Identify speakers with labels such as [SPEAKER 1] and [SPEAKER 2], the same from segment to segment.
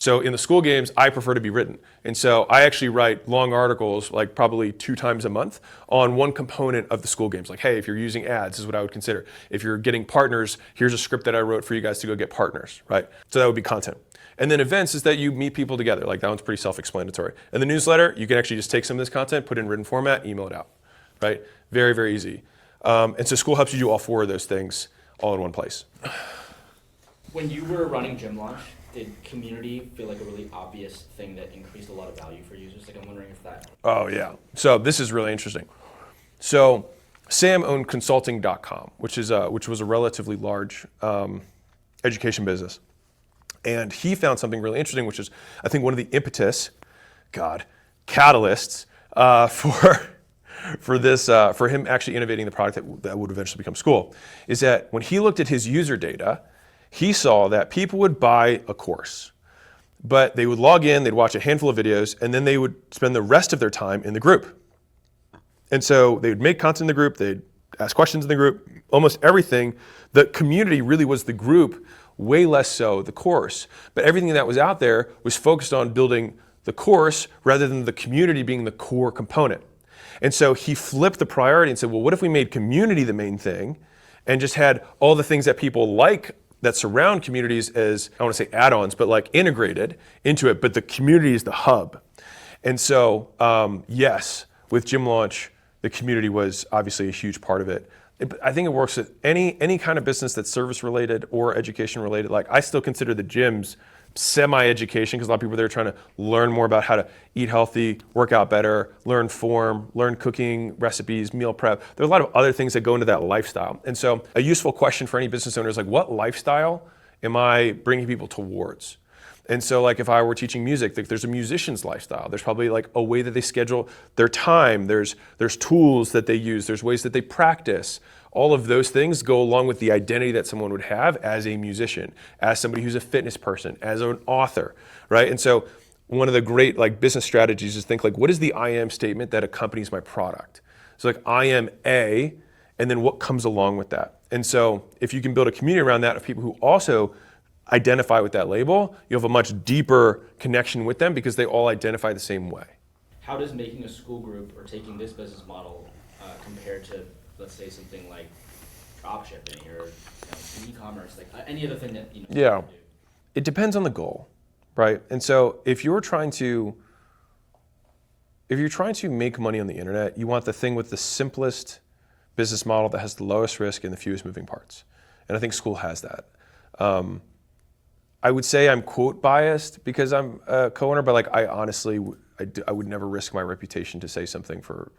[SPEAKER 1] So in the school games, I prefer to be written. And so I actually write long articles, like probably 2 times a month, on one component of the school games. Like, hey, if you're using ads, this is what I would consider. If you're getting partners, here's a script that I wrote for you guys to go get partners, right? So that would be content. And then events is that you meet people together. Like that one's pretty self-explanatory. And the newsletter, you can actually just take some of this content, put it in written format, email it out, right? Very, very easy. And so Skool helps you do all 4 of those things all in one place.
[SPEAKER 2] When you were running Gym Launch, did community feel like a really obvious thing that increased a lot of value for users? Like I'm wondering if that...
[SPEAKER 1] Oh yeah. So this is really interesting. So Sam owned consulting.com, which was a relatively large education business. And he found something really interesting, which is, I think, one of the catalysts for him actually innovating the product that would eventually become Skool, is that when he looked at his user data, he saw that people would buy a course, but they would log in, they'd watch a handful of videos, and then they would spend the rest of their time in the group. And so they would make content in the group, they'd ask questions in the group, almost everything. The community really was the group, way less so the course. But everything that was out there was focused on building the course rather than the community being the core component. And so he flipped the priority and said, well, what if we made community the main thing and just had all the things that people like that surround communities as, I want to say add-ons, but like integrated into it, but the community is the hub. And so, yes, with Gym Launch, the community was obviously a huge part of it. I think it works with any kind of business that's service related or education related. Like I still consider the gyms semi-education because a lot of people there are trying to learn more about how to eat healthy, work out better, learn form, learn cooking, recipes, meal prep. There are a lot of other things that go into that lifestyle. And so a useful question for any business owner is like, what lifestyle am I bringing people towards? And so like if I were teaching music, there's a musician's lifestyle. There's probably like a way that they schedule their time. There's tools that they use. There's ways that they practice. All of those things go along with the identity that someone would have as a musician, as somebody who's a fitness person, as an author, right? And so one of the great like business strategies is think like, what is the I am statement that accompanies my product? So like I am a, and then what comes along with that? And so if you can build a community around that of people who also identify with that label, you have a much deeper connection with them because they all identify the same way.
[SPEAKER 2] How does making a school group or taking this business model compare to, let's say, something like dropshipping or e-commerce, like any other thing that
[SPEAKER 1] Yeah, it depends on the goal, right? And so if you're trying to make money on the internet, you want the thing with the simplest business model that has the lowest risk and the fewest moving parts. And I think Skool has that. I would say I'm quote biased because I'm a co-owner, but like I honestly, I would never risk my reputation to say something for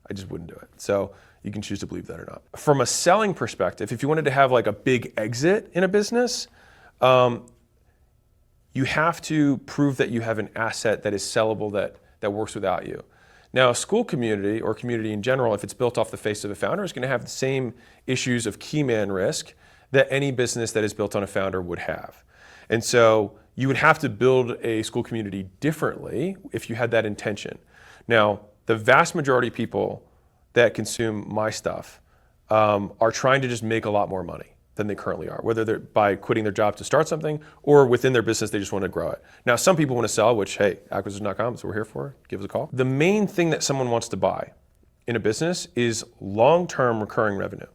[SPEAKER 1] I just wouldn't do it. So you can choose to believe that or not. From a selling perspective, if you wanted to have like a big exit in a business, you have to prove that you have an asset that is sellable that works without you. Now, a school community or community in general, if it's built off the face of a founder, is going to have the same issues of key man risk that any business that is built on a founder would have. And so you would have to build a school community differently if you had that intention. Now, the vast majority of people that consume my stuff are trying to just make a lot more money than they currently are, whether they're by quitting their job to start something or within their business, they just want to grow it. Now, some people want to sell, which, hey, acquisition.com is what we're here for. Give us a call. The main thing that someone wants to buy in a business is long-term recurring revenue.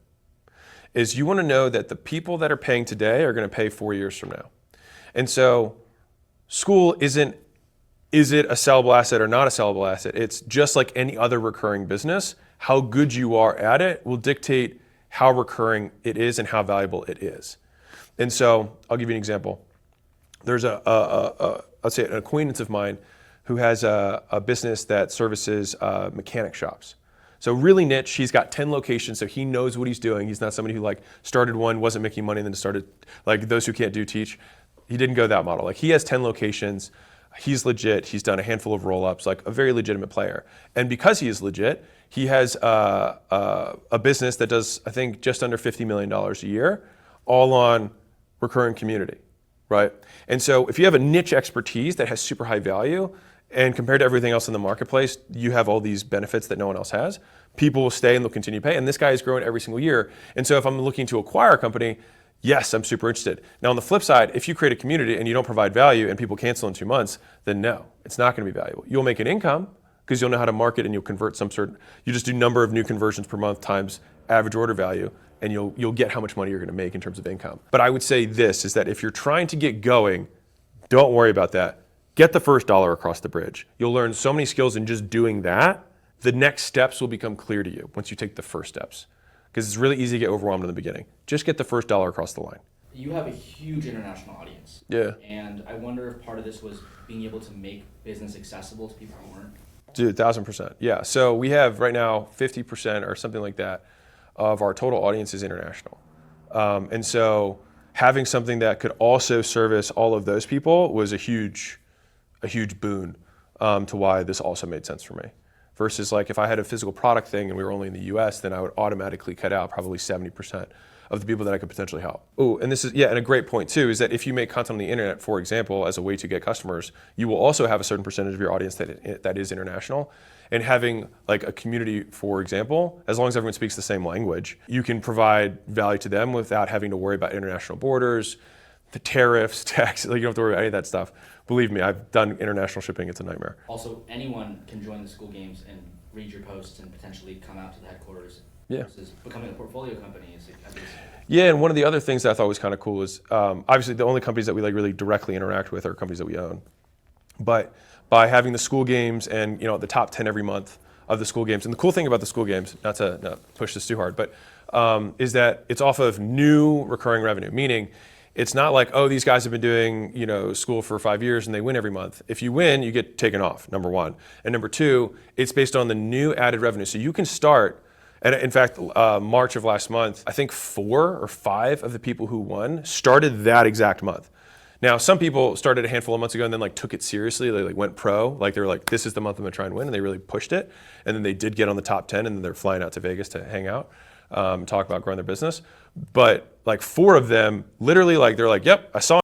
[SPEAKER 1] Is you want to know that the people that are paying today are going to pay 4 years from now. And so Skool isn't, is it a sellable asset or not a sellable asset? It's just like any other recurring business. How good you are at it will dictate how recurring it is and how valuable it is. And so I'll give you an example. There's let's say an acquaintance of mine who has a business that services mechanic shops. So really niche, he's got 10 locations, so he knows what he's doing. He's not somebody who like started one, wasn't making money, and then started, like those who can't do teach. He didn't go that model. Like he has 10 locations, he's legit, he's done a handful of roll-ups, like a very legitimate player. And because he is legit, he has a business that does, I think, just under $50 million a year, all on recurring community, right? And so if you have a niche expertise that has super high value, and compared to everything else in the marketplace, you have all these benefits that no one else has, people will stay and they'll continue to pay. And this guy is growing every single year. And so if I'm looking to acquire a company, Yes, I'm super interested. Now, on the flip side, if you create a community and you don't provide value and people cancel in 2 months, then no, it's not going to be valuable. You'll make an income because you'll know how to market and you'll convert you just do number of new conversions per month times average order value, and you'll get how much money you're going to make in terms of income. But I would say this is that if you're trying to get going, don't worry about that. Get the first dollar across the bridge. You'll learn so many skills in just doing that. The next steps will become clear to you once you take the first steps. Because it's really easy to get overwhelmed in the beginning. Just get the first dollar across the line.
[SPEAKER 2] You have a huge international audience.
[SPEAKER 1] Yeah.
[SPEAKER 2] And I wonder if part of this was being able to make business accessible to people who weren't.
[SPEAKER 1] Dude, 1,000%. Yeah. So we have right now 50% or something like that of our total audience is international. And so having something that could also service all of those people was a huge boon to why this also made sense for me. Versus like if I had a physical product thing and we were only in the US, then I would automatically cut out probably 70% of the people that I could potentially help. Oh, and this is, and a great point too, is that if you make content on the internet, for example, as a way to get customers, you will also have a certain percentage of your audience that is international. And having like a community, for example, as long as everyone speaks the same language, you can provide value to them without having to worry about international borders, the tariffs, tax, like you don't have to worry about any of that stuff. Believe me, I've done international shipping, it's a nightmare.
[SPEAKER 2] Also, anyone can join the Skool Games and read your posts and potentially come out to the headquarters.
[SPEAKER 1] Yeah.
[SPEAKER 2] This is becoming a portfolio company.
[SPEAKER 1] Yeah, and one of the other things that I thought was kind of cool is obviously the only companies that we like really directly interact with are companies that we own. But by having the Skool Games and the top 10 every month of the Skool Games, and the cool thing about the Skool Games, not to push this too hard, but is that it's off of new recurring revenue, meaning it's not like, oh, these guys have been doing Skool for 5 years and they win every month. If you win, you get taken off, number one. And number two, it's based on the new added revenue. So you can start, and in fact, March of last month, I think 4 or 5 of the people who won started that exact month. Now, some people started a handful of months ago and then took it seriously. They went pro. They were like, this is the month I'm gonna try and win, and they really pushed it. And then they did get on the top 10, and then they're flying out to Vegas to hang out, talk about growing their business. But 4 of them, literally, they're like, yep, I saw